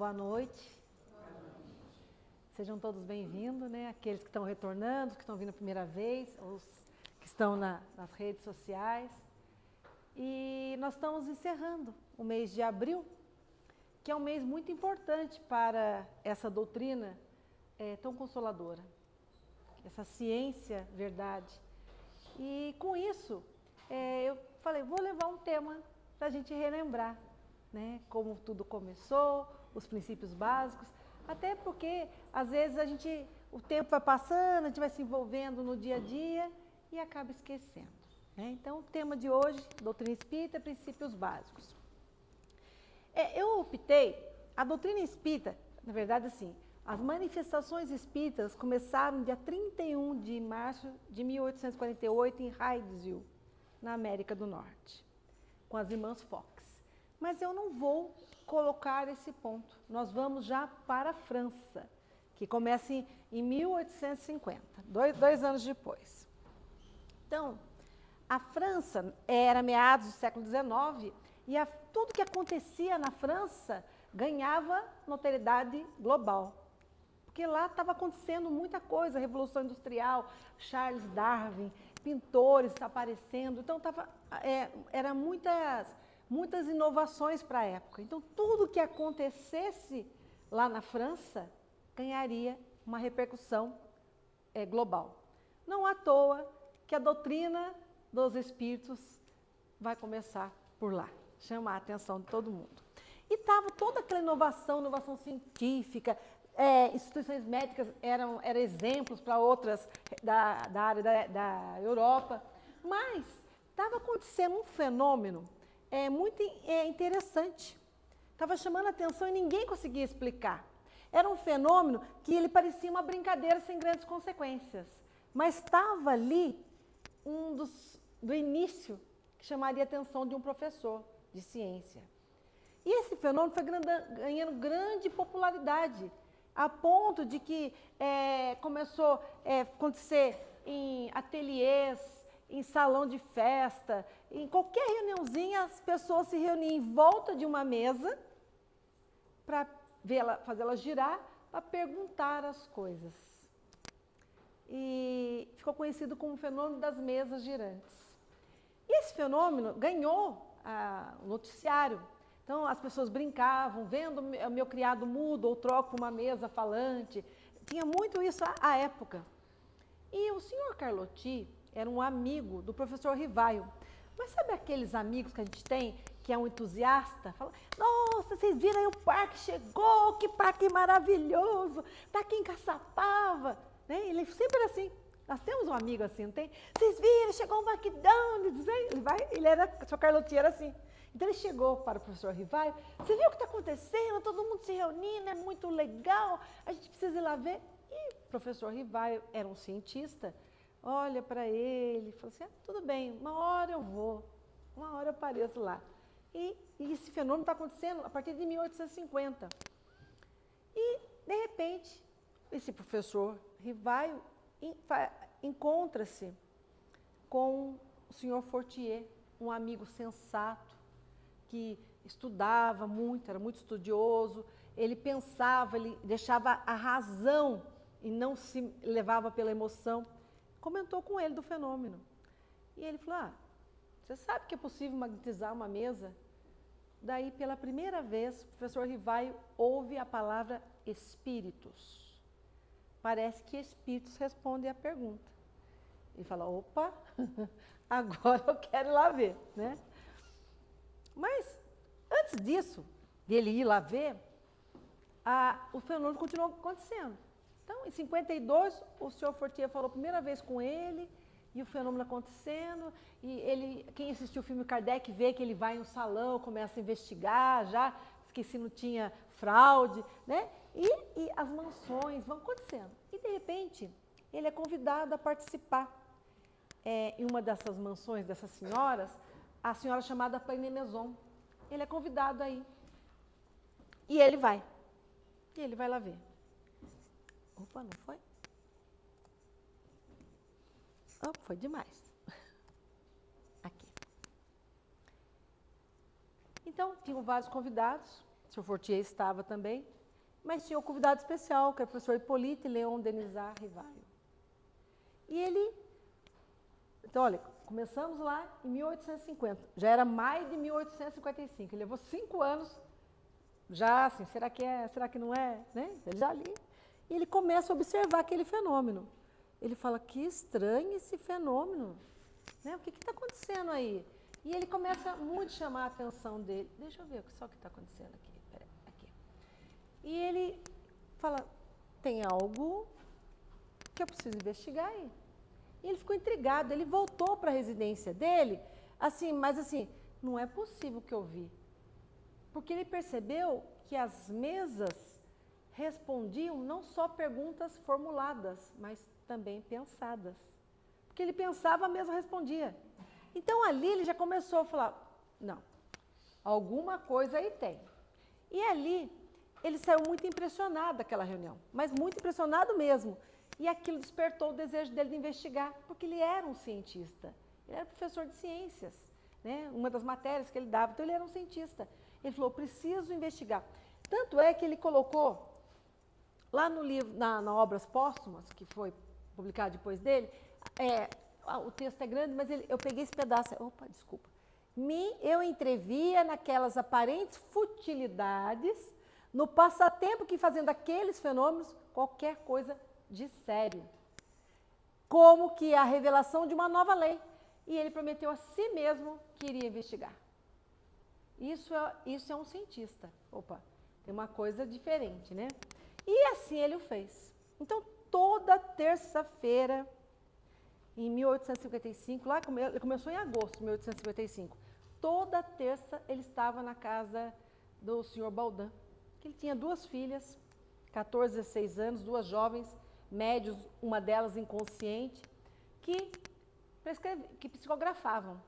boa noite. Sejam todos bem-vindos, né? Aqueles que estão retornando, que estão vindo a primeira vez, os que estão nas redes sociais. E nós estamos encerrando o mês de abril, que é um mês muito importante para essa doutrina tão consoladora, essa ciência verdade. E com isso, eu falei, vou levar um tema para a gente relembrar, né? Como tudo começou, os princípios básicos, até porque às vezes o tempo vai passando, a gente vai se envolvendo no dia a dia e acaba esquecendo, né? Então, o tema de hoje, doutrina espírita, princípios básicos. Eu optei, a doutrina espírita, na verdade assim, as manifestações espíritas começaram dia 31 de março de 1848 em Hydesville, na América do Norte, com as irmãs Fox. Mas eu não vou colocar esse ponto. Nós vamos já para a França, que começa em 1850, dois anos depois. Então, a França era meados do século XIX e tudo que acontecia na França ganhava notoriedade global. Porque lá estava acontecendo muita coisa, Revolução Industrial, Charles Darwin, pintores aparecendo, então era muitas inovações para a época. Então, tudo que acontecesse lá na França ganharia uma repercussão global. Não à toa que a doutrina dos espíritos vai começar por lá, chamar a atenção de todo mundo. E estava toda aquela inovação científica, instituições médicas eram exemplos para outras da área da Europa, mas estava acontecendo um fenômeno muito interessante. Estava chamando a atenção e ninguém conseguia explicar. Era um fenômeno que ele parecia uma brincadeira sem grandes consequências, mas estava ali do início que chamaria a atenção de um professor de ciência. E esse fenômeno foi ganhando grande popularidade, a ponto de que começou a acontecer em ateliês, em salão de festa, em qualquer reuniãozinha, as pessoas se reuniam em volta de uma mesa para fazê-la girar, para perguntar as coisas. E ficou conhecido como o fenômeno das mesas girantes. E esse fenômeno ganhou o noticiário. Então, as pessoas brincavam, vendo o meu criado mudo ou troco uma mesa falante. Tinha muito isso à época. E o senhor Carlotti era um amigo do professor Rivaio. Mas sabe aqueles amigos que a gente tem, que é um entusiasta? Fala, nossa, vocês viram aí o parque chegou, que parque maravilhoso, está aqui em Caçapava. Né? Ele sempre era assim. Nós temos um amigo assim, não tem? Vocês viram, chegou o McDonald's. O senhor Carlotti era assim. Então ele chegou para o professor Rivaio, você viu o que está acontecendo? Todo mundo se reunindo, é muito legal, a gente precisa ir lá ver. E o professor Rivaio era um cientista, olha para ele, falou assim, tudo bem, uma hora eu vou, uma hora eu apareço lá. E esse fenômeno está acontecendo a partir de 1850. E, de repente, esse professor Rivaio encontra-se com o senhor Fortier, um amigo sensato, que estudava muito, era muito estudioso, ele pensava, ele deixava a razão e não se levava pela emoção. Comentou com ele do fenômeno. E ele falou, você sabe que é possível magnetizar uma mesa? Daí, pela primeira vez, o professor Rivaio ouve a palavra espíritos. Parece que espíritos respondem à pergunta. Ele fala, opa, agora eu quero ir lá ver, né? Mas, antes disso, dele ir lá ver, o fenômeno continuou acontecendo. Então, em 52, o senhor Fortier falou a primeira vez com ele, e o fenômeno acontecendo, e quem assistiu o filme Kardec vê que ele vai no salão, começa a investigar, se não tinha fraude, né? E as mansões vão acontecendo. E, de repente, ele é convidado a participar em uma dessas mansões, dessas senhoras, a senhora chamada Plaine Maison. Ele é convidado aí. E ele vai. E ele vai lá ver. Opa, não foi? Opa, foi demais. Aqui. Então, tinham vários convidados. o Sr. Fortier estava também, mas tinha um convidado especial, que era o professor Hippolyte Léon Denisard Rivaio. E ele, então olha, começamos lá em 1850, já era maio de 1855, ele levou 5 anos, já assim, será que é, será que não é, né? Ele já ali, e ele começa a observar aquele fenômeno. Ele fala, que estranho esse fenômeno, né? O que está acontecendo aí? E ele começa muito a chamar a atenção dele. Deixa eu ver só o que está acontecendo aqui. Peraí, aqui. E ele fala, tem algo que eu preciso investigar aí. E ele ficou intrigado, ele voltou para a residência dele, assim, mas assim, não é possível que eu vi. Porque ele percebeu que as mesas respondiam não só perguntas formuladas, mas também pensadas. Porque ele pensava, a mesa respondia. Então ali ele já começou a falar, não, alguma coisa aí tem. E ali ele saiu muito impressionado daquela reunião, mas muito impressionado mesmo. E aquilo despertou o desejo dele de investigar, porque ele era um cientista, ele era professor de ciências, né? Uma das matérias que ele dava, então ele era um cientista. Ele falou, preciso investigar. Tanto é que ele colocou lá no livro, na Obras Póstumas, que foi publicado depois dele, o texto é grande, mas eu peguei esse pedaço, opa, desculpa. Eu entrevia naquelas aparentes futilidades, no passatempo que fazendo aqueles fenômenos, qualquer coisa de sério. Como que a revelação de uma nova lei. E ele prometeu a si mesmo que iria investigar. Isso é um cientista. Opa, tem uma coisa diferente, né? E assim ele o fez. Então, toda terça-feira, em 1855, lá ele começou em agosto de 1855, toda terça ele estava na casa do senhor Baudin, que ele tinha 2 filhas, 14 e 16 anos, 2 jovens, médios, uma delas inconsciente, que psicografavam.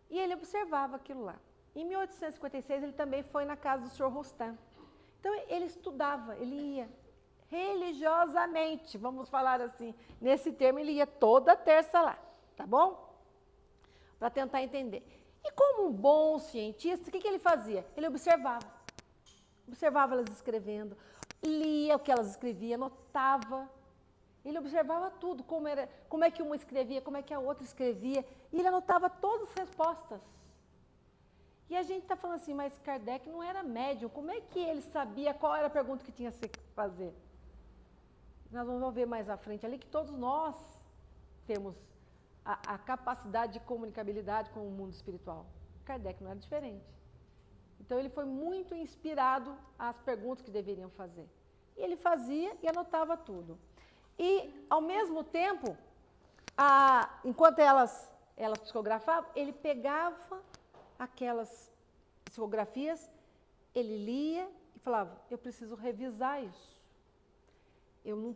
E ele observava aquilo lá. Em 1856, ele também foi na casa do senhor Rostand. Então, ele estudava, ele ia religiosamente, vamos falar assim, nesse termo, ele ia toda terça lá, tá bom? Para tentar entender. E como um bom cientista, o que ele fazia? Ele observava elas escrevendo, lia o que elas escreviam, anotava. Ele observava tudo, como é que uma escrevia, como é que a outra escrevia, e ele anotava todas as respostas. E a gente está falando assim, mas Kardec não era médium, como é que ele sabia qual era a pergunta que tinha que fazer? Nós vamos ver mais à frente ali que todos nós temos a capacidade de comunicabilidade com o mundo espiritual. Kardec não era diferente. Então ele foi muito inspirado às perguntas que deveriam fazer. E ele fazia e anotava tudo. E, ao mesmo tempo, enquanto elas psicografavam, ele pegava aquelas psicografias, ele lia e falava, eu preciso revisar isso. Eu não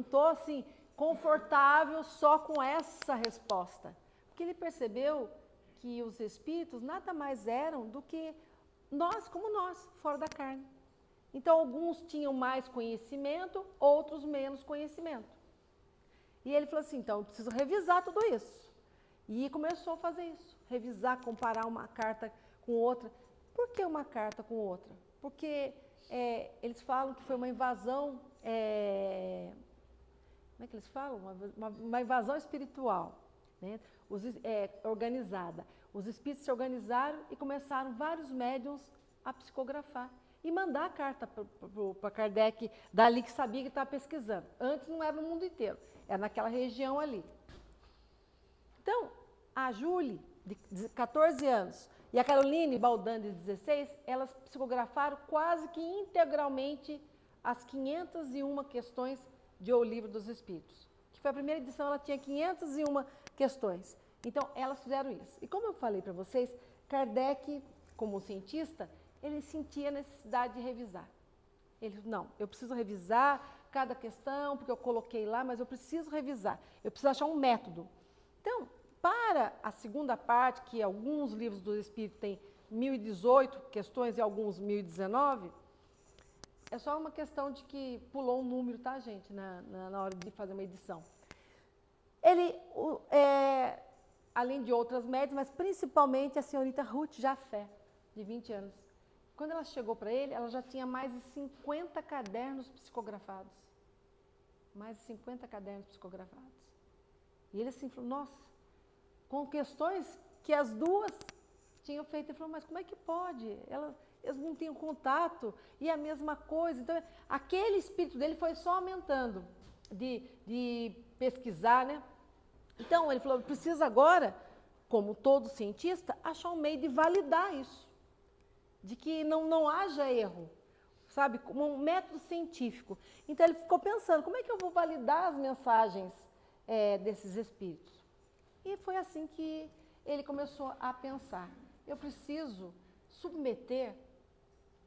tô assim, confortável só com essa resposta. Porque ele percebeu que os espíritos nada mais eram do que nós, como nós, fora da carne. Então, alguns tinham mais conhecimento, outros menos conhecimento. E ele falou assim, então, eu preciso revisar tudo isso. E começou a fazer isso, revisar, comparar uma carta com outra. Por que uma carta com outra? Porque eles falam que foi uma invasão, como é que eles falam? Uma invasão espiritual, né? Organizada. Os espíritos se organizaram e começaram vários médiuns a psicografar. E mandar a carta para Kardec, dali que sabia que estava pesquisando. Antes não era no mundo inteiro, era naquela região ali. Então, a Júlia, de 14 anos, e a Caroline Baudin, de 16, elas psicografaram quase que integralmente as 501 questões de O Livro dos Espíritos. Que foi a primeira edição, ela tinha 501 questões. Então, elas fizeram isso. E como eu falei para vocês, Kardec, como cientista, ele sentia a necessidade de revisar. Ele disse, não, eu preciso revisar cada questão, porque eu coloquei lá, mas eu preciso revisar. Eu preciso achar um método. Então, para a segunda parte, que alguns livros do Espírito têm 1018 questões e alguns 1019, é só uma questão de que pulou um número, tá, gente, na hora de fazer uma edição. Ele, além de outras médias, mas principalmente a senhorita Ruth Jafé, de 20 anos, Quando ela chegou para ele, ela já tinha mais de 50 cadernos psicografados. Mais de 50 cadernos psicografados. E ele assim falou, nossa, com questões que as duas tinham feito. Ele falou, mas como é que pode? Eles não tinham contato, e a mesma coisa. Então, aquele espírito dele foi só aumentando de pesquisar, né? Então, ele falou, precisa agora, como todo cientista, achar um meio de validar isso. De que não haja erro, sabe? Como um método científico. Então, ele ficou pensando, como é que eu vou validar as mensagens desses espíritos? E foi assim que ele começou a pensar. Eu preciso submeter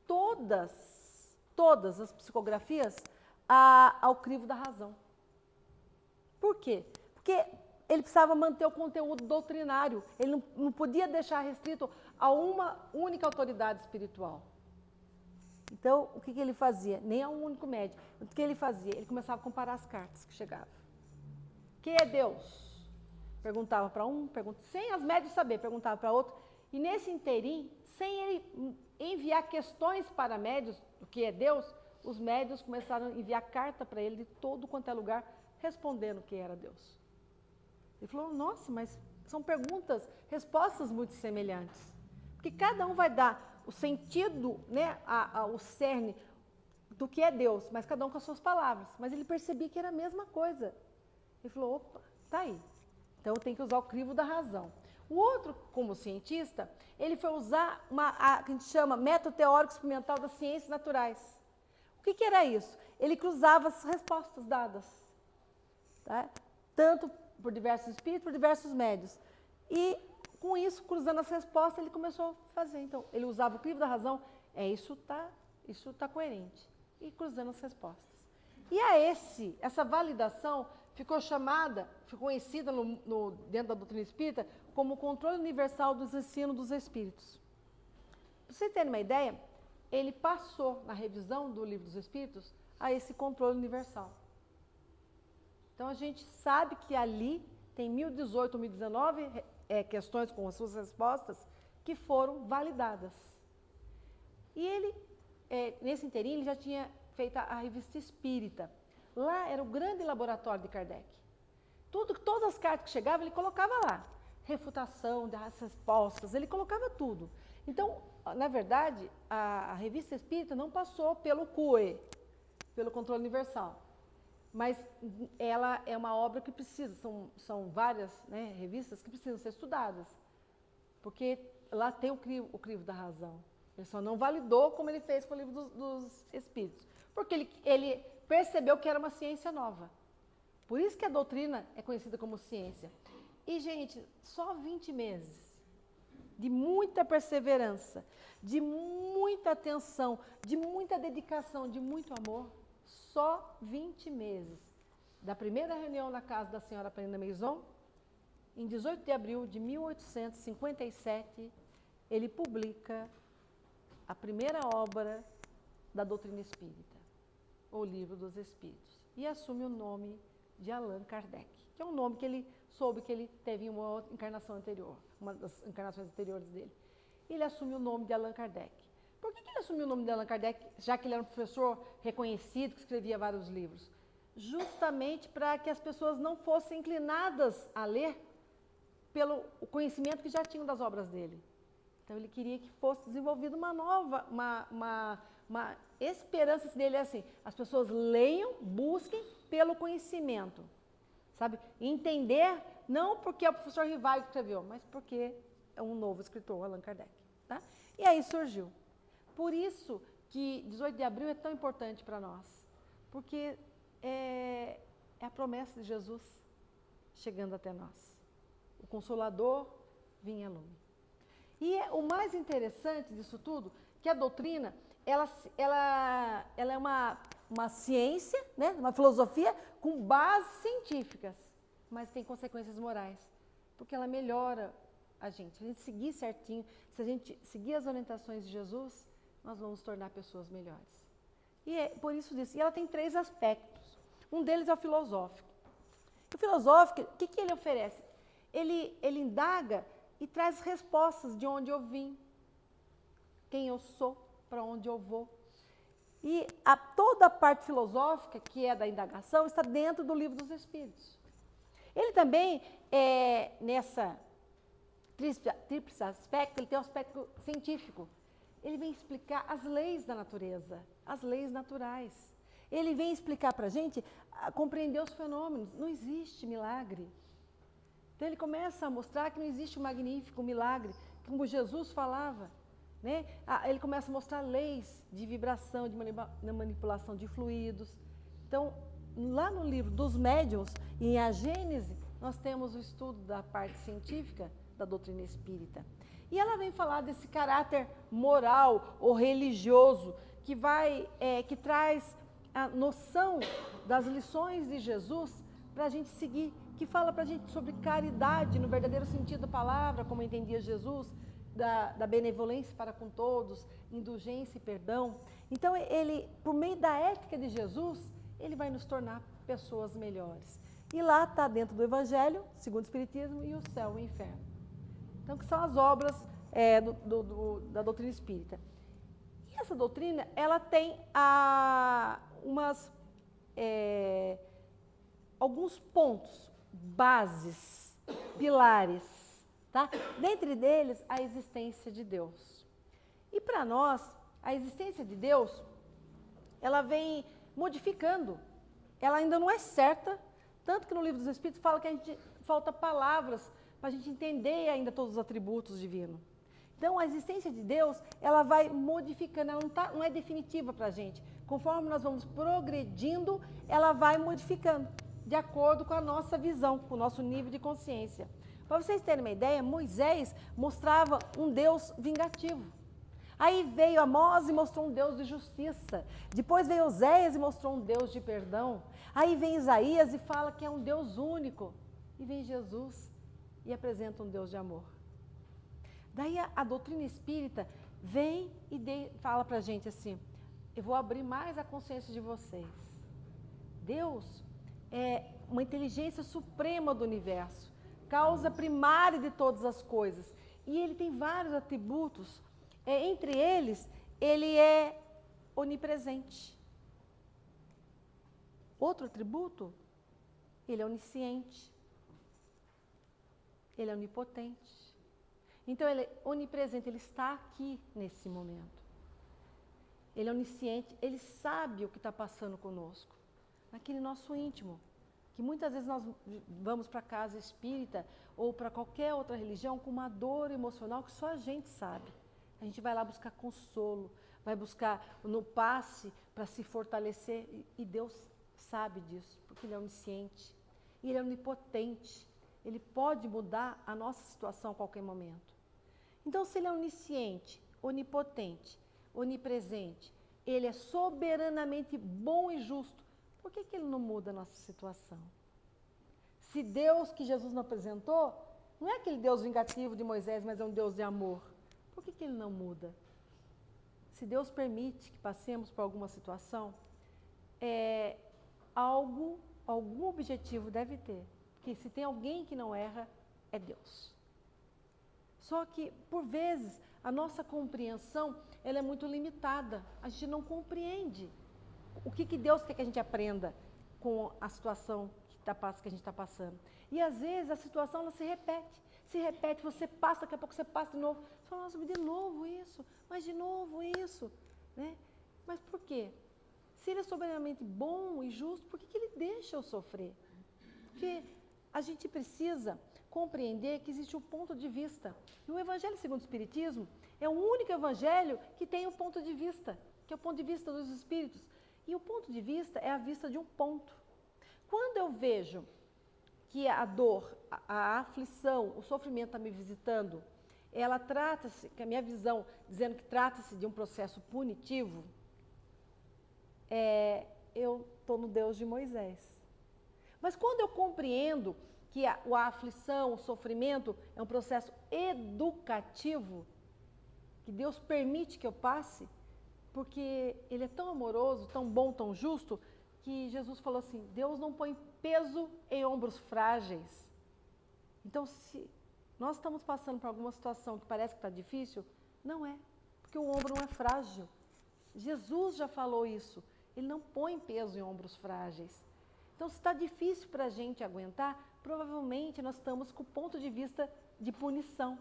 todas as psicografias ao crivo da razão. Por quê? Porque ele precisava manter o conteúdo doutrinário. Ele não podia deixar restrito a uma única autoridade espiritual. Então, o que ele fazia? Nem a um único médium. O que ele fazia? Ele começava a comparar as cartas que chegavam. Quem é Deus? Perguntava para um, sem as médios saber, perguntava para outro. E nesse inteirinho, sem ele enviar questões para médios, o que é Deus, os médios começaram a enviar carta para ele de todo quanto é lugar, respondendo o que era Deus. Ele falou, nossa, mas são perguntas, respostas muito semelhantes. Porque cada um vai dar o sentido, né, o cerne do que é Deus, mas cada um com as suas palavras. Mas ele percebia que era a mesma coisa. Ele falou, opa, tá aí. Então eu tenho que usar o crivo da razão. O outro, como cientista, ele foi usar a que a gente chama método teórico experimental das ciências naturais. O que era isso? Ele cruzava as respostas dadas, tá? Tanto por diversos espíritos, por diversos médios. E com isso, cruzando as respostas, ele começou a fazer. Então, ele usava o crivo da razão, isso tá coerente. E cruzando as respostas. E essa validação ficou conhecida dentro da doutrina espírita como o controle universal dos ensinos dos espíritos. Para vocês terem uma ideia, ele passou na revisão do Livro dos Espíritos a esse controle universal. Então a gente sabe que ali tem 1018 ou 1019 questões com as suas respostas que foram validadas. E ele, nesse inteirinho, ele já tinha feito a revista espírita. Lá era o grande laboratório de Kardec. Todas as cartas que chegavam, ele colocava lá. Refutação das respostas, ele colocava tudo. Então, na verdade, a revista espírita não passou pelo CUE, pelo controle universal. Mas ela é uma obra que precisa, são várias, né, revistas que precisam ser estudadas. Porque lá tem o crivo da razão. Ele só não validou como ele fez com o Livro dos Espíritos. Porque ele percebeu que era uma ciência nova. Por isso que a doutrina é conhecida como ciência. E, gente, só 20 meses de muita perseverança, de muita atenção, de muita dedicação, de muito amor, só 20 meses. Da primeira reunião na casa da senhora Paulina Maison, em 18 de abril de 1857, ele publica a primeira obra da doutrina espírita, o Livro dos Espíritos, e assume o nome de Allan Kardec, que é um nome que ele soube que ele teve em uma outra encarnação anterior, uma das encarnações anteriores dele. Ele assume o nome de Allan Kardec. Por que ele assumiu o nome de Allan Kardec, já que ele era um professor reconhecido, que escrevia vários livros? Justamente para que as pessoas não fossem inclinadas a ler pelo conhecimento que já tinham das obras dele. Então, ele queria que fosse desenvolvida uma nova, uma esperança dele, assim, as pessoas leiam, busquem pelo conhecimento, sabe? Entender, não porque é o professor Rivaio que escreveu, mas porque é um novo escritor, Allan Kardec, tá? E aí surgiu. Por isso que 18 de abril é tão importante para nós, porque é a promessa de Jesus chegando até nós. O Consolador vinha a lume. E o mais interessante disso tudo, que a doutrina, ela é uma ciência, né, uma filosofia com bases científicas, mas tem consequências morais, porque ela melhora a gente. Se a gente seguir certinho, se a gente seguir as orientações de Jesus, nós vamos tornar pessoas melhores. E é por isso disso. E ela tem 3 aspectos. Um deles é o filosófico. O filosófico, o que ele oferece? Ele indaga e traz respostas de onde eu vim, quem eu sou, para onde eu vou. E toda a parte filosófica, que é da indagação, está dentro do Livro dos Espíritos. Ele também, nessa tríplice aspecto, ele tem um aspecto científico. Ele vem explicar as leis da natureza, as leis naturais. Ele vem explicar para a gente, compreender os fenômenos. Não existe milagre. Então ele começa a mostrar que não existe um magnífico milagre, como Jesus falava. Né? Ele começa a mostrar leis de vibração, de manipulação de fluidos. Então, lá no livro dos médiuns, em A Gênese, nós temos o estudo da parte científica da doutrina espírita. E ela vem falar desse caráter moral ou religioso que traz a noção das lições de Jesus para a gente seguir, que fala para a gente sobre caridade no verdadeiro sentido da palavra, como entendia Jesus, da benevolência para com todos, indulgência e perdão. Então, ele, por meio da ética de Jesus, ele vai nos tornar pessoas melhores. E lá está dentro do Evangelho, segundo o Espiritismo, e o céu e o inferno. Então, que são as obras da doutrina espírita. E essa doutrina, ela tem alguns pontos, bases, pilares. Tá? Dentre deles, a existência de Deus. E para nós, a existência de Deus, ela vem modificando. Ela ainda não é certa, tanto que no Livro dos Espíritos fala que falta palavras para a gente entender ainda todos os atributos divinos. Então, a existência de Deus, ela vai modificando, ela não é definitiva para a gente. Conforme nós vamos progredindo, ela vai modificando, de acordo com a nossa visão, com o nosso nível de consciência. Para vocês terem uma ideia, Moisés mostrava um Deus vingativo. Aí veio Amós e mostrou um Deus de justiça. Depois veio Oséias e mostrou um Deus de perdão. Aí vem Isaías e fala que é um Deus único. E vem Jesus e apresenta um Deus de amor. Daí a doutrina espírita vem e fala para a gente assim, eu vou abrir mais a consciência de vocês. Deus é uma inteligência suprema do universo. Causa primária de todas as coisas. E ele tem vários atributos. Entre eles, ele é onipresente. Outro atributo, ele é onisciente. Ele é onipotente. Então, ele é onipresente, ele está aqui nesse momento. Ele é onisciente, ele sabe o que está passando conosco, naquele nosso íntimo. Que muitas vezes nós vamos para a casa espírita ou para qualquer outra religião com uma dor emocional que só a gente sabe. A gente vai lá buscar consolo, vai buscar no passe para se fortalecer e Deus sabe disso, porque Ele é onisciente, e Ele é onipotente, Ele pode mudar a nossa situação a qualquer momento. Então, se Ele é onisciente, onipotente, onipresente, Ele é soberanamente bom e justo, por que Ele não muda a nossa situação? Se Deus que Jesus nos apresentou, não é aquele Deus vingativo de Moisés, mas é um Deus de amor. Por que Ele não muda? Se Deus permite que passemos por alguma situação, algum objetivo deve ter. Porque se tem alguém que não erra, é Deus. Só que, por vezes, a nossa compreensão ela é muito limitada. A gente não compreende o que Deus quer que a gente aprenda com a situação que a gente está passando. E às vezes a situação ela se repete, você passa, daqui a pouco você passa de novo. Você fala, nossa, de novo isso, mas de novo isso. Né? Mas por quê? Se Ele é soberanamente bom e justo, por que Ele deixa eu sofrer? Porque a gente precisa compreender que existe um ponto de vista. E o Evangelho segundo o Espiritismo é o único Evangelho que tem um ponto de vista, que é o ponto de vista dos Espíritos. E o ponto de vista é a vista de um ponto. Quando eu vejo que a dor, a aflição, o sofrimento está me visitando, ela trata-se, que a minha visão dizendo que trata-se de um processo punitivo, eu estou no Deus de Moisés. Mas quando eu compreendo que a aflição, o sofrimento é um processo educativo, que Deus permite que eu passe, porque Ele é tão amoroso, tão bom, tão justo, que Jesus falou assim, Deus não põe peso em ombros frágeis. Então, se nós estamos passando por alguma situação que parece que está difícil, não é, porque o ombro não é frágil, Jesus já falou isso. Ele não põe peso em ombros frágeis. Então, se está difícil para a gente aguentar, provavelmente nós estamos com o ponto de vista de punição.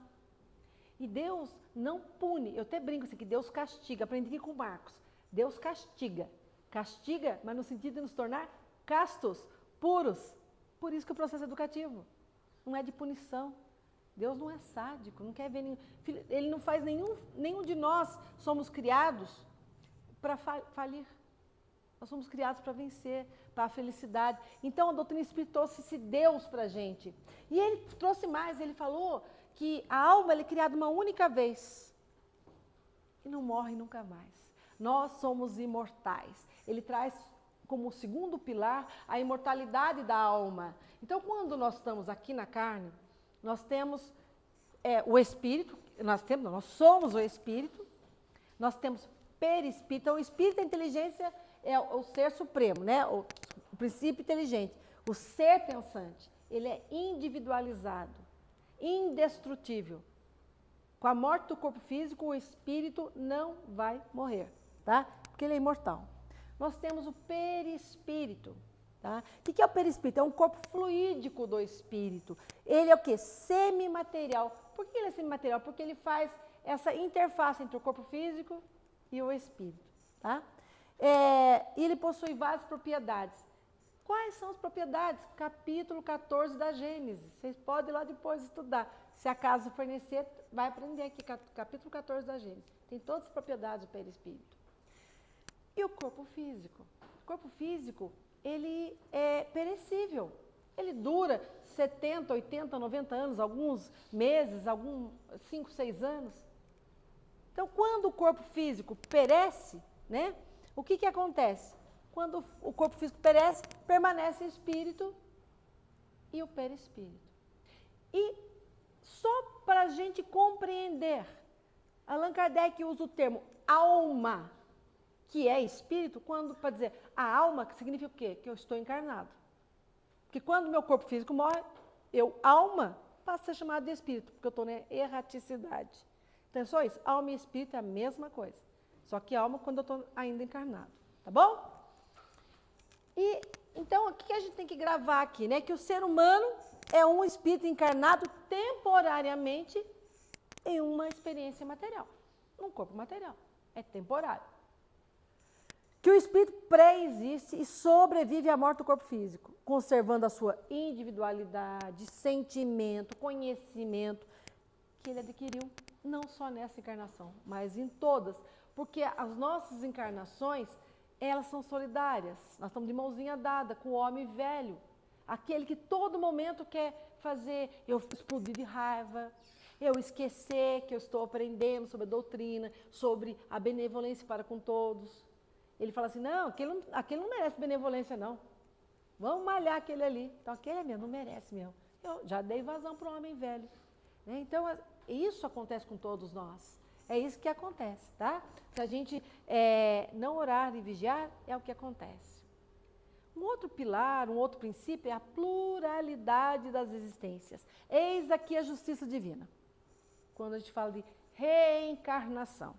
E Deus não pune. Eu até brinco assim, que Deus castiga. Aprendi aqui com o Marcos. Deus castiga. Castiga, mas no sentido de nos tornar castos, puros. Por isso que o processo é educativo não é de punição. Deus não é sádico, não quer ver nenhum. Ele não faz nenhum de nós somos criados para falir. Nós somos criados para vencer, para a felicidade. Então a doutrina espírita trouxe esse Deus para a gente. E ele trouxe mais, ele falou que a alma é criada uma única vez e não morre nunca mais. Nós somos imortais. Ele traz como segundo pilar a imortalidade da alma. Então, quando nós estamos aqui na carne, nós temos o espírito, nós somos o espírito, nós temos perispírito. Então, o espírito, a inteligência é o ser supremo, né? O princípio inteligente. O ser pensante, ele é individualizado, indestrutível. Com a morte do corpo físico, o espírito não vai morrer, tá? Porque ele é imortal. Nós temos o perispírito. Tá? O que é o perispírito? É um corpo fluídico do espírito. Ele é o quê? Semimaterial. Por que ele é semimaterial? Porque ele faz essa interface entre o corpo físico e o espírito. Tá? Ele possui várias propriedades. Quais são as propriedades? Capítulo 14 da Gênesis. Vocês podem ir lá depois estudar. Se acaso fornecer, vai aprender aqui, capítulo 14 da Gênesis. Tem todas as propriedades do perispírito. E o corpo físico? O corpo físico, ele é perecível. Ele dura 70, 80, 90 anos, alguns meses, 5, 6 anos. Então, quando o corpo físico perece, né, o que acontece? Quando o corpo físico perece, permanece o espírito e o perispírito. E só para a gente compreender, Allan Kardec usa o termo alma, que é espírito, para dizer a alma, que significa o quê? Que eu estou encarnado. Porque quando meu corpo físico morre, alma, passa a ser chamado de espírito, porque eu estou na erraticidade. Então é só isso, alma e espírito é a mesma coisa. Só que alma quando eu estou ainda encarnado, tá bom? E então o que a gente tem que gravar aqui, né? Que o ser humano é um espírito encarnado temporariamente em uma experiência material, num corpo material, é temporário. Que o espírito pré-existe e sobrevive à morte do corpo físico, conservando a sua individualidade, sentimento, conhecimento, que ele adquiriu não só nessa encarnação, mas em todas, porque as nossas encarnações, elas são solidárias, nós estamos de mãozinha dada com o homem velho, aquele que todo momento quer fazer eu explodir de raiva, eu esquecer que eu estou aprendendo sobre a doutrina, sobre a benevolência para com todos. Ele fala assim, não, aquele não merece benevolência, não. Vamos malhar aquele ali. Então, aquele é meu, não merece mesmo. Eu já dei vazão para o homem velho. Né? Então, isso acontece com todos nós. É isso que acontece, tá? Se a gente não orar e vigiar, é o que acontece. Um outro pilar, um outro princípio é a pluralidade das existências. Eis aqui a justiça divina. Quando a gente fala de reencarnação.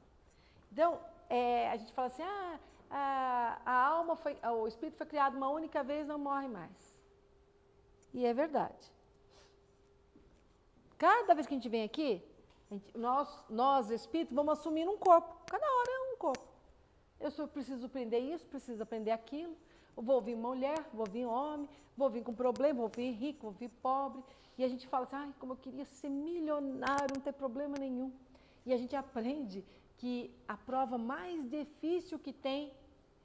Então, a gente fala assim, o espírito foi criado uma única vez, não morre mais. E é verdade. Cada vez que a gente vem aqui, nós espíritos, vamos assumir um corpo. Cada hora é um corpo. Eu preciso aprender isso, preciso aprender aquilo. Eu vou vir mulher, vou vir homem, vou vir com problema, vou vir rico, vou vir pobre. E a gente fala assim, como eu queria ser milionário, não ter problema nenhum. E a gente aprende que a prova mais difícil que tem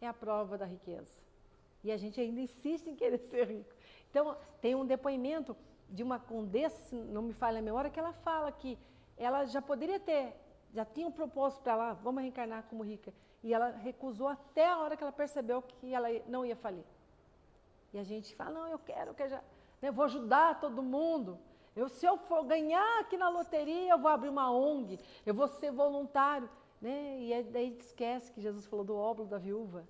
é a prova da riqueza. E a gente ainda insiste em querer ser rico. Então, tem um depoimento de uma condessa, se não me falha a memória, que ela fala que ela já poderia já tinha um propósito para ela, vamos reencarnar como rica. E ela recusou até a hora que ela percebeu que ela não ia falir. E a gente fala, não, eu quero eu vou ajudar todo mundo. Se eu for ganhar aqui na loteria, eu vou abrir uma ONG, eu vou ser voluntário. Né? E daí a gente esquece que Jesus falou do óbolo da viúva.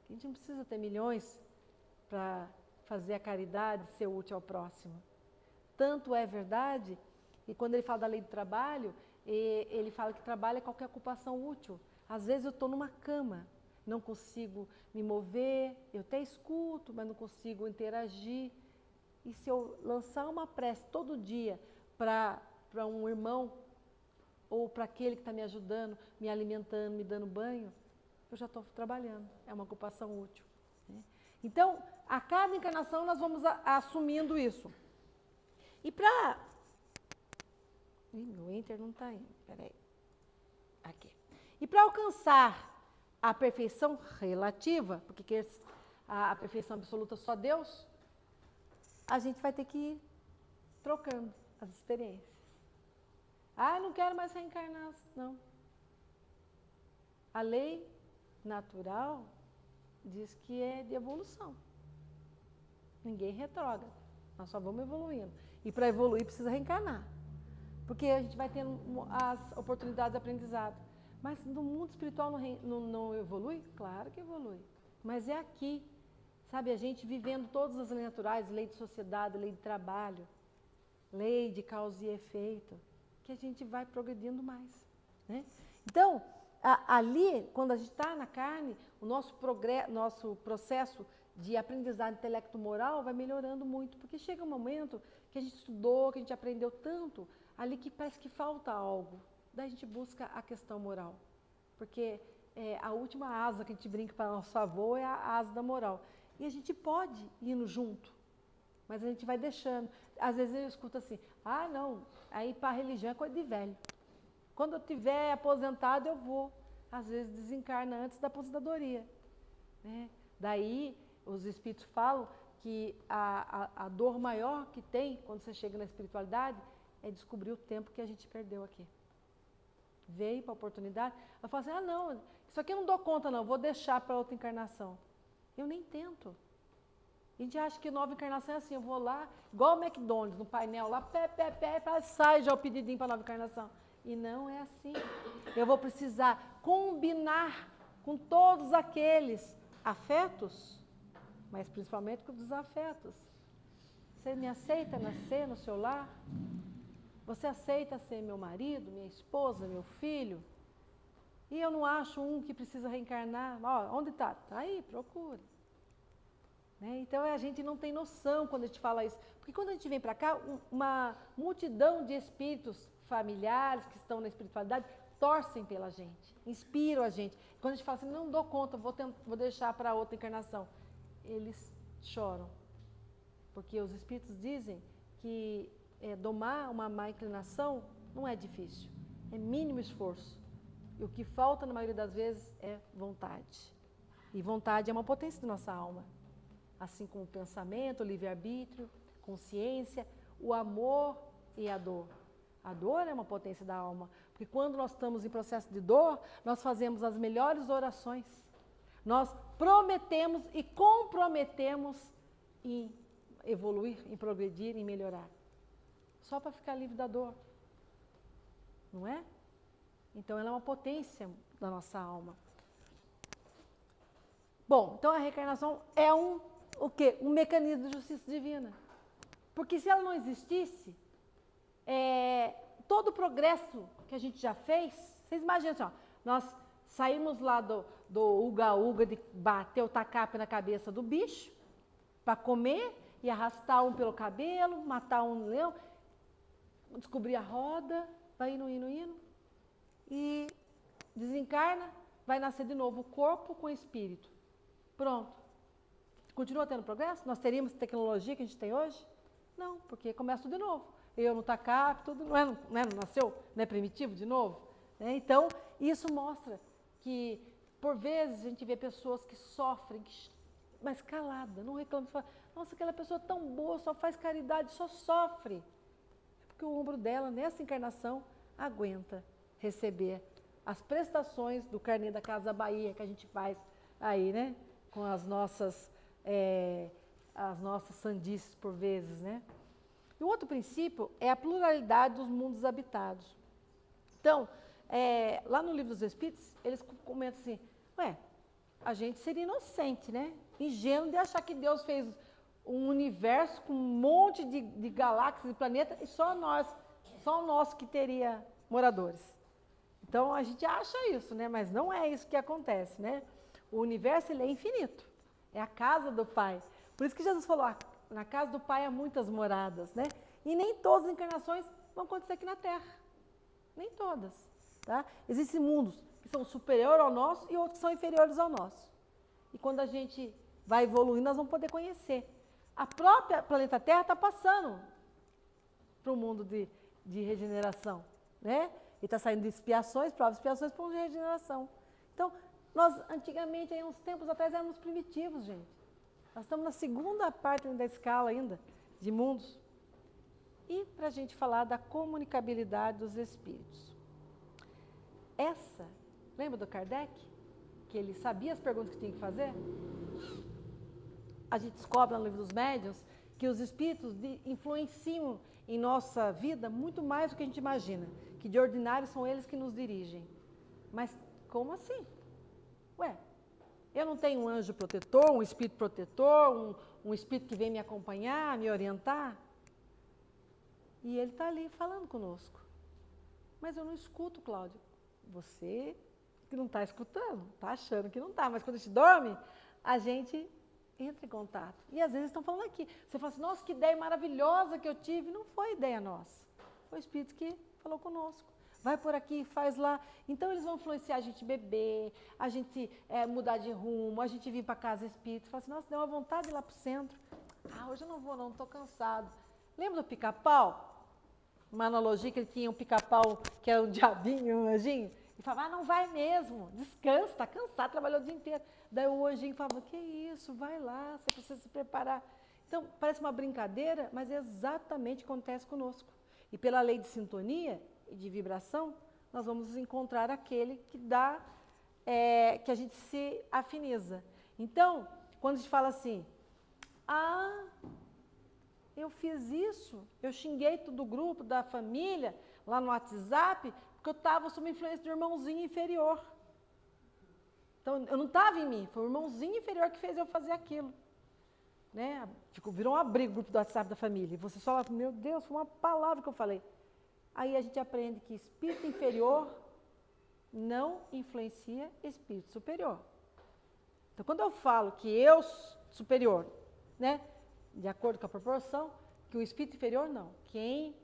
A gente não precisa ter milhões para fazer a caridade, ser útil ao próximo. Tanto é verdade, e quando ele fala da lei do trabalho, ele fala que trabalho é qualquer ocupação útil. Às vezes eu estou numa cama, não consigo me mover, eu até escuto, mas não consigo interagir. E se eu lançar uma prece todo dia para um irmão, ou para aquele que está me ajudando, me alimentando, me dando banho, eu já estou trabalhando, é uma ocupação útil. Né? Então, a cada encarnação nós vamos assumindo isso. E para... Meu Enter não está indo, peraí. Aqui. E para alcançar a perfeição relativa, porque a perfeição absoluta só Deus, a gente vai ter que ir trocando as experiências. Ah, não quero mais reencarnar. Não. A lei natural diz que é de evolução. Ninguém retrógrado. Nós só vamos evoluindo. E para evoluir precisa reencarnar. Porque a gente vai tendo as oportunidades de aprendizado. Mas no mundo espiritual não evolui? Claro que evolui. Mas é aqui. Sabe, a gente vivendo todas as leis naturais, lei de sociedade, lei de trabalho, lei de causa e efeito, que a gente vai progredindo mais. Né? Então, ali, quando a gente está na carne, o nosso processo de aprendizado intelecto-moral vai melhorando muito, porque chega um momento que a gente estudou, que a gente aprendeu tanto, ali que parece que falta algo. Daí a gente busca a questão moral, porque a última asa que a gente brinca para nosso avô é a asa da moral. E a gente pode ir indo junto, mas a gente vai deixando. Às vezes eu escuto assim, ah não, aí para a religião é coisa de velho. Quando eu estiver aposentado eu vou. Às vezes desencarna antes da aposentadoria. Né? Daí os espíritos falam que a dor maior que tem quando você chega na espiritualidade é descobrir o tempo que a gente perdeu aqui. Veio para a oportunidade, eu falo assim, ah não, isso aqui eu não dou conta não, vou deixar para outra encarnação. Eu nem tento. A gente acha que nova encarnação é assim, eu vou lá, igual o McDonald's, no painel lá, sai já o pedidinho para nova encarnação. E não é assim. Eu vou precisar combinar com todos aqueles afetos, mas principalmente com os desafetos. Você me aceita nascer no seu lar? Você aceita ser meu marido, minha esposa, meu filho? E eu não acho um que precisa reencarnar. Ó, onde está? Está aí, procure. Né? Então a gente não tem noção quando a gente fala isso. Porque quando a gente vem para cá, uma multidão de espíritos familiares que estão na espiritualidade torcem pela gente, inspiram a gente. Quando a gente fala assim, não dou conta, vou deixar para outra encarnação, eles choram. Porque os espíritos dizem que domar uma má inclinação não é difícil, é mínimo esforço. E o que falta na maioria das vezes é vontade. E vontade é uma potência da nossa alma. Assim como o pensamento, o livre-arbítrio, consciência, o amor e a dor. A dor é uma potência da alma, porque quando nós estamos em processo de dor, nós fazemos as melhores orações. Nós prometemos e comprometemos em evoluir, em progredir, em melhorar. Só para ficar livre da dor. Não é? Então ela é uma potência da nossa alma. Bom, então a reencarnação é o quê? Um mecanismo de justiça divina. Porque se ela não existisse, todo o progresso que a gente já fez, vocês imaginam assim, ó, nós saímos lá do uga-uga de bater o tacape na cabeça do bicho para comer e arrastar um pelo cabelo, matar um leão, descobrir a roda, vai indo, e desencarna, vai nascer de novo o corpo com o espírito. Pronto. Continua tendo progresso? Nós teríamos tecnologia que a gente tem hoje? Não, porque começa tudo de novo. Eu no tacape, tudo não nasceu, não é primitivo de novo? Então, isso mostra que, por vezes, a gente vê pessoas que sofrem, mas calada, não reclama, fala, nossa, aquela pessoa tão boa, só faz caridade, só sofre. É porque o ombro dela, nessa encarnação, aguenta receber as prestações do carnê da Casa Bahia que a gente faz aí, né? Com as nossas sandices por vezes, né? E o outro princípio é a pluralidade dos mundos habitados. Então, lá no Livro dos Espíritos, eles comentam assim, a gente seria inocente, né? Ingênuo de achar que Deus fez um universo com um monte de galáxias e planetas e só o nosso que teria moradores. Então, a gente acha isso, né? Mas não é isso que acontece, né? O universo, ele é infinito. É a casa do Pai. Por isso que Jesus falou, na casa do Pai há muitas moradas, né? E nem todas as encarnações vão acontecer aqui na Terra. Nem todas, tá? Existem mundos que são superiores ao nosso e outros que são inferiores ao nosso. E quando a gente vai evoluindo, nós vamos poder conhecer. A própria planeta Terra está passando para um mundo de regeneração, né? E está saindo de expiações, provas de expiações para um de regeneração. Então, nós antigamente, aí, uns tempos atrás, éramos primitivos, gente. Nós estamos na segunda parte da escala ainda, de mundos. E para a gente falar da comunicabilidade dos espíritos. Lembra do Kardec? Que ele sabia as perguntas que tinha que fazer? A gente descobre no Livro dos Médiuns que os espíritos influenciam em nossa vida muito mais do que a gente imagina. Que de ordinário são eles que nos dirigem. Mas como assim? Ué, eu não tenho um anjo protetor, um espírito protetor, um espírito que vem me acompanhar, me orientar? E ele está ali falando conosco. Mas eu não escuto, Cláudio. Você que não está escutando, está achando que não está. Mas quando a gente dorme, a gente entra em contato. E às vezes estão falando aqui. Você fala assim, nossa, que ideia maravilhosa que eu tive. Não foi ideia nossa. Foi o Espírito que falou conosco. Vai por aqui, faz lá. Então eles vão influenciar a gente beber, a gente mudar de rumo, a gente vir para casa espírita. Fala assim, nossa, deu uma vontade de ir lá para o centro. Ah, hoje eu não vou não, estou cansado. Lembra do pica-pau? Uma analogia que ele tinha um pica-pau que era um diabinho, um anjinho. E falava, não vai mesmo, descansa, está cansado, trabalhou o dia inteiro. Daí o anjinho falava, que isso, vai lá, você precisa se preparar. Então, parece uma brincadeira, mas exatamente acontece conosco. E pela lei de sintonia e de vibração, nós vamos encontrar aquele que dá, que a gente se afiniza. Então, quando a gente fala assim, eu fiz isso, eu xinguei todo o grupo da família, lá no WhatsApp, porque eu estava sob a influência do irmãozinho inferior. Então, eu não estava em mim, foi o irmãozinho inferior que fez eu fazer aquilo. Né? Virou um abrigo o grupo do WhatsApp da família. E você só fala, meu Deus, foi uma palavra que eu falei. Aí a gente aprende que espírito inferior não influencia espírito superior. Então, quando eu falo que eu superior, né, de acordo com a proporção, que o espírito inferior não. Quem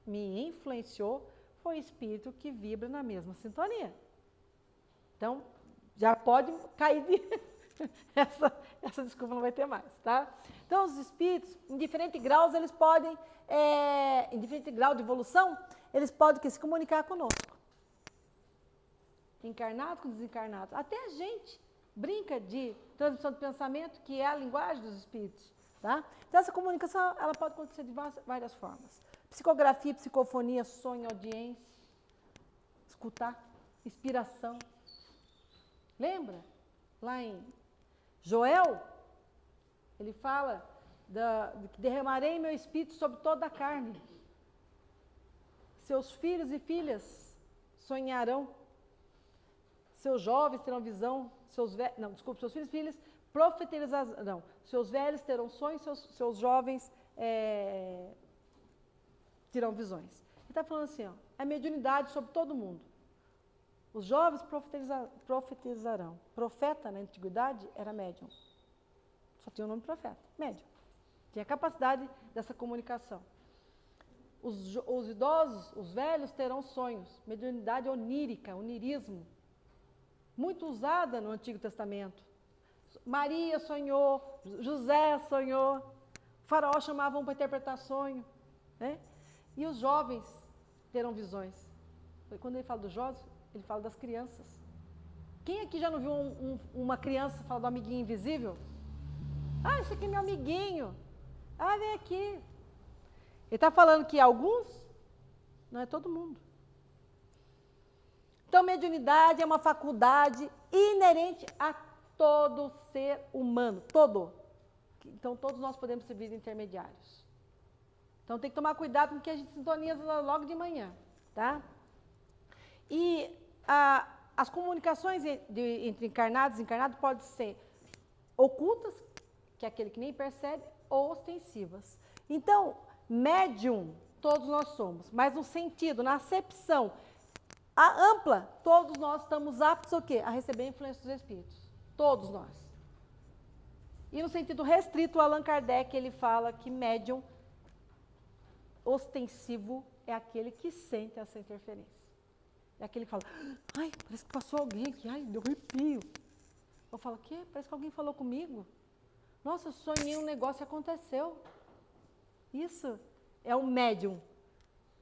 me influenciou foi o espírito que vibra na mesma sintonia. Então, já pode cair de... essa desculpa não vai ter mais, tá? Então, os espíritos, em diferentes graus, eles podem, em diferente grau de evolução, eles podem se comunicar conosco. Encarnados com desencarnados. Até a gente brinca de transmissão de pensamento, que é a linguagem dos espíritos, tá? Então, essa comunicação, ela pode acontecer de várias formas. Psicografia, psicofonia, sonho, audiência, escutar, inspiração. Lembra? Lá em Joel, ele fala que derramarei meu espírito sobre toda a carne. Seus filhos e filhas sonharão. Seus jovens terão visão. Seus filhos e filhas profetizarão. Seus velhos terão sonhos, seus jovens terão visões. Ele está falando assim, ó, é mediunidade sobre todo mundo. Os jovens profetizarão. Profeta, na antiguidade, era médium. Só tinha o nome profeta, médium. Tinha a capacidade dessa comunicação. Os idosos, os velhos, terão sonhos. Mediunidade onírica, onirismo. Muito usada no Antigo Testamento. Maria sonhou, José sonhou. O faraó chamavam para interpretar sonho. Né? E os jovens terão visões. Quando ele fala dos jovens, ele fala das crianças. Quem aqui já não viu uma criança falar do amiguinho invisível? Ah, esse aqui é meu amiguinho. Ah, vem aqui. Ele está falando que alguns, não é todo mundo. Então, mediunidade é uma faculdade inerente a todo ser humano. Todo. Então, todos nós podemos servir de intermediários. Então, tem que tomar cuidado com que a gente sintoniza logo de manhã. Tá? E as comunicações entre encarnados e desencarnados podem ser ocultas, que é aquele que nem percebe, ou ostensivas. Então, médium, todos nós somos, mas no sentido, na acepção A ampla, todos nós estamos aptos ao quê? A receber a influência dos espíritos. Todos nós. E no sentido restrito, o Allan Kardec, ele fala que médium ostensivo é aquele que sente essa interferência. É aquele que fala, ai, parece que passou alguém aqui, ai, deu arrepio. Eu falo, o quê? Parece que alguém falou comigo. Nossa, eu sonhei um negócio e aconteceu. Isso é o médium,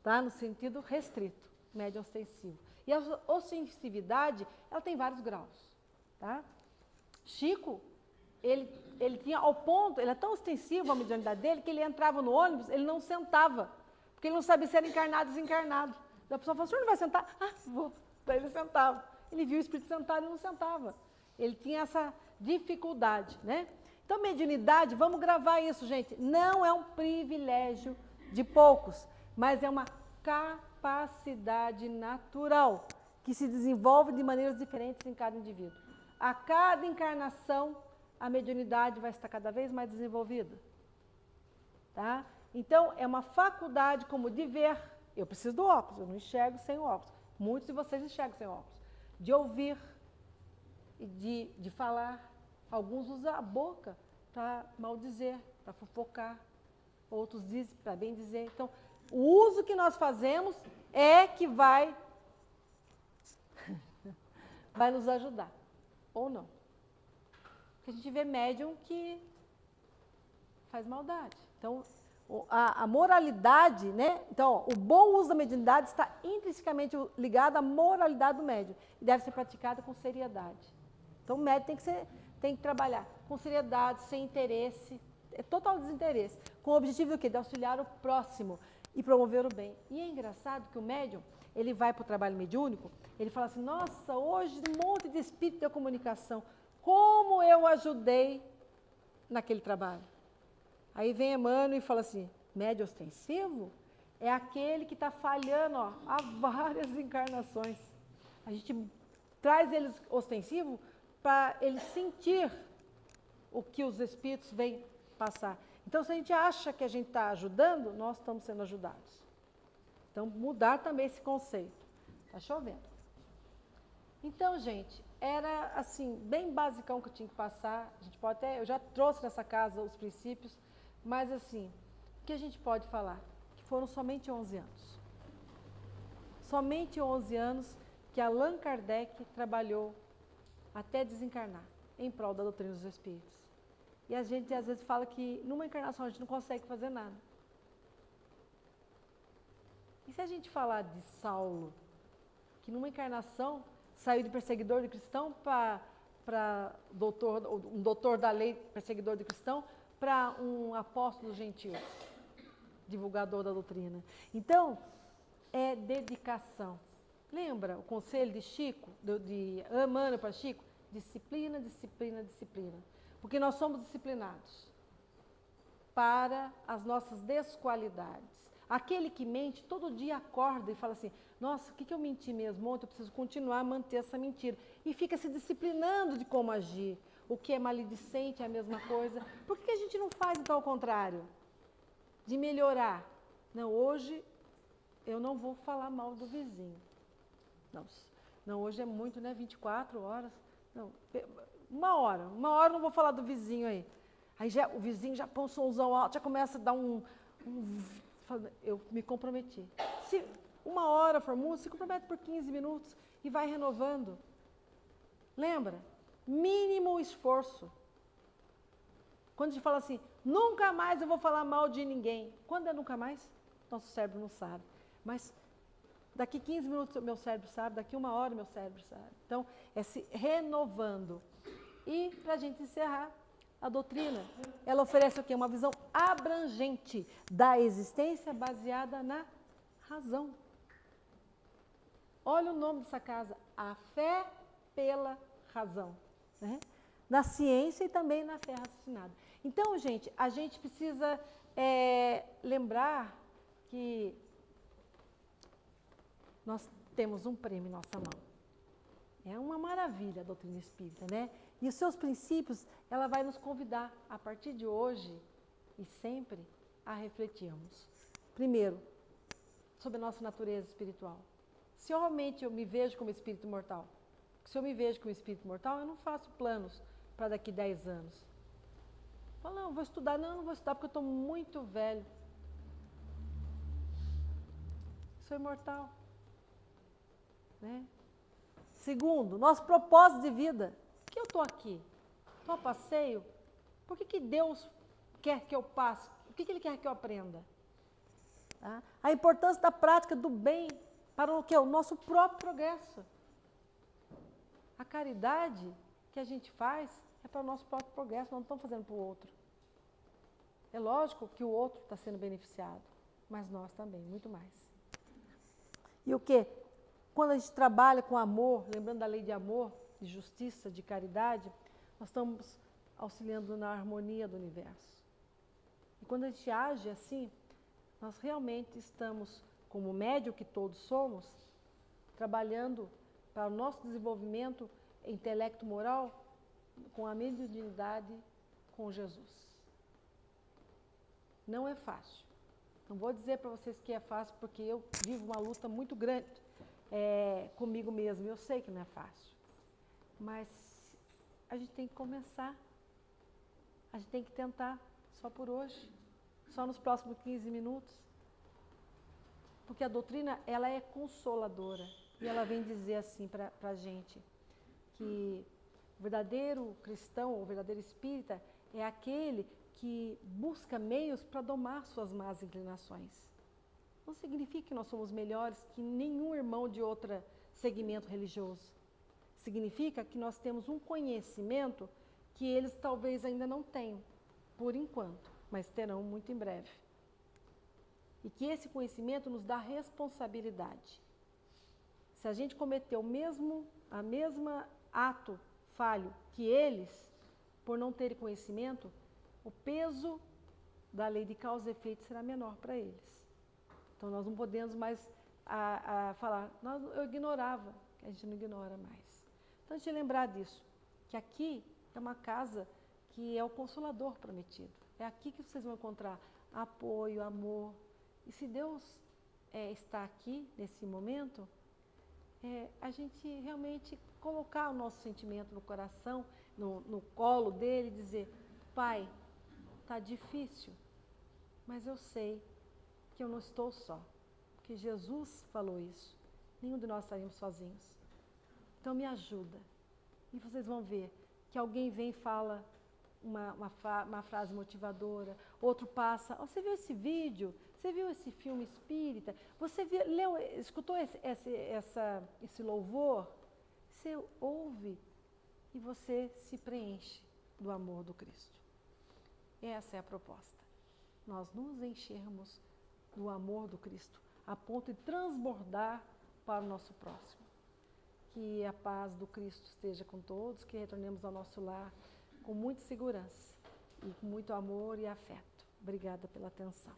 tá? No sentido restrito, médium ostensivo. E a ostensividade, ela tem vários graus, tá? Chico, ele tinha ao ponto, ele é tão ostensivo a mediunidade dele, que ele entrava no ônibus, ele não sentava, porque ele não sabia se era encarnado ou desencarnado. Daí a pessoa falou, o senhor não vai sentar? Ah, vou. Daí ele sentava. Ele viu o espírito sentado e não sentava. Ele tinha essa dificuldade, né? Então, mediunidade, vamos gravar isso, gente, não é um privilégio de poucos, mas é uma capacidade natural que se desenvolve de maneiras diferentes em cada indivíduo. A cada encarnação, a mediunidade vai estar cada vez mais desenvolvida. Tá? Então, é uma faculdade como de ver. Eu preciso do óculos, eu não enxergo sem o óculos. Muitos de vocês enxergam sem óculos. De ouvir, de falar. Alguns usam a boca para maldizer, para fofocar. Outros dizem para bem dizer. Então, o uso que nós fazemos é que vai nos ajudar. Ou não. Porque a gente vê médium que faz maldade. Então, a moralidade, né? Então, o bom uso da mediunidade está intrinsecamente ligado à moralidade do médium e deve ser praticada com seriedade. Então, o médium tem que trabalhar com seriedade, sem interesse, total desinteresse, com o objetivo do quê? De auxiliar o próximo e promover o bem. E é engraçado que o médium, ele vai para o trabalho mediúnico, ele fala assim, nossa, hoje um monte de espírito de comunicação, como eu ajudei naquele trabalho. Aí vem Emmanuel e fala assim, médium ostensivo é aquele que está falhando há várias encarnações. A gente traz eles ostensivo para ele sentir o que os espíritos vêm passar. Então, se a gente acha que a gente está ajudando, nós estamos sendo ajudados. Então, mudar também esse conceito. Está chovendo. Então, gente, era assim, bem basicão que eu tinha que passar. A gente pode até, eu já trouxe nessa casa os princípios, mas assim, o que a gente pode falar? Que foram somente 11 anos. Somente 11 anos que Allan Kardec trabalhou até desencarnar, em prol da doutrina dos espíritos. E a gente às vezes fala que numa encarnação a gente não consegue fazer nada. E se a gente falar de Saulo, que numa encarnação saiu de perseguidor de cristão para um doutor da lei, perseguidor de cristão, para um apóstolo gentil, divulgador da doutrina. Então, é dedicação. Lembra o conselho de Chico, de Emmanuel para Chico? Disciplina, disciplina, disciplina. Porque nós somos disciplinados para as nossas desqualidades. Aquele que mente, todo dia acorda e fala assim, nossa, o que eu menti mesmo ontem? Eu preciso continuar a manter essa mentira. E fica se disciplinando de como agir. O que é maledicente é a mesma coisa. Por que a gente não faz então ao contrário? De melhorar. Não, hoje eu não vou falar mal do vizinho. Não, hoje é muito, né? 24 horas. Não, uma hora eu não vou falar do vizinho aí. Aí já, o vizinho já põe um somzão alto, já começa a dar eu me comprometi. Se uma hora for muito, se compromete por 15 minutos e vai renovando. Lembra? Mínimo esforço. Quando a gente fala assim, nunca mais eu vou falar mal de ninguém. Quando é nunca mais? Nosso cérebro não sabe. Mas daqui 15 minutos o meu cérebro sabe, daqui uma hora o meu cérebro sabe. Então, é se renovando. E, para a gente encerrar, a doutrina, ela oferece o quê? Uma visão abrangente da existência baseada na razão. Olha o nome dessa casa, a fé pela razão. Né? Na ciência e também na fé raciocinada. Então, gente, a gente precisa lembrar que nós temos um prêmio em nossa mão. É uma maravilha a doutrina espírita, né? E os seus princípios, ela vai nos convidar, a partir de hoje e sempre, a refletirmos. Primeiro, sobre a nossa natureza espiritual. Se eu realmente me vejo como espírito mortal, se eu me vejo como espírito mortal, eu não faço planos para daqui 10 anos. Eu falo, não, vou estudar. Não vou estudar porque eu estou muito velho. Sou imortal. Né? Segundo, nosso propósito de vida. Por que eu estou aqui? Estou a passeio? Por que Deus quer que eu passe? O que Ele quer que eu aprenda? Tá? A importância da prática do bem para o que? O nosso próprio progresso. A caridade que a gente faz é para o nosso próprio progresso, nós não estamos fazendo para o outro. É lógico que o outro está sendo beneficiado, mas nós também, muito mais. E o quê? Quando a gente trabalha com amor, lembrando da lei de amor, de justiça, de caridade, nós estamos auxiliando na harmonia do universo. E quando a gente age assim, nós realmente estamos, como médium que todos somos, trabalhando para o nosso desenvolvimento intelecto moral com a mediunidade com Jesus. Não é fácil. Não vou dizer para vocês que é fácil, porque eu vivo uma luta muito grande comigo mesmo. Eu sei que não é fácil. Mas a gente tem que começar. A gente tem que tentar, só por hoje. Só nos próximos 15 minutos. Porque a doutrina, ela é consoladora. E ela vem dizer assim para a gente, que o verdadeiro cristão, o verdadeiro espírita, é aquele que busca meios para domar suas más inclinações. Não significa que nós somos melhores que nenhum irmão de outro segmento religioso. Significa que nós temos um conhecimento que eles talvez ainda não tenham, por enquanto, mas terão muito em breve. E que esse conhecimento nos dá responsabilidade. Se a gente cometer a mesma ato falho que eles, por não terem conhecimento, o peso da lei de causa e efeito será menor para eles. Então nós não podemos mais falar, eu ignorava, que a gente não ignora mais. Então a gente lembrar disso, que aqui é uma casa que é o Consolador prometido. É aqui que vocês vão encontrar apoio, amor. E se Deus está aqui nesse momento, a gente realmente colocar o nosso sentimento no coração, no colo dele e dizer, Pai, está difícil, mas eu sei que eu não estou só, porque Jesus falou isso, nenhum de nós estaríamos sozinhos. Então me ajuda. E vocês vão ver que alguém vem e fala uma frase motivadora, outro passa, você viu esse vídeo? Você viu esse filme espírita? Você escutou esse louvor? Você ouve e você se preenche do amor do Cristo. Essa é a proposta. Nós nos enchermos do amor do Cristo, a ponto de transbordar para o nosso próximo. Que a paz do Cristo esteja com todos, que retornemos ao nosso lar com muita segurança e com muito amor e afeto. Obrigada pela atenção.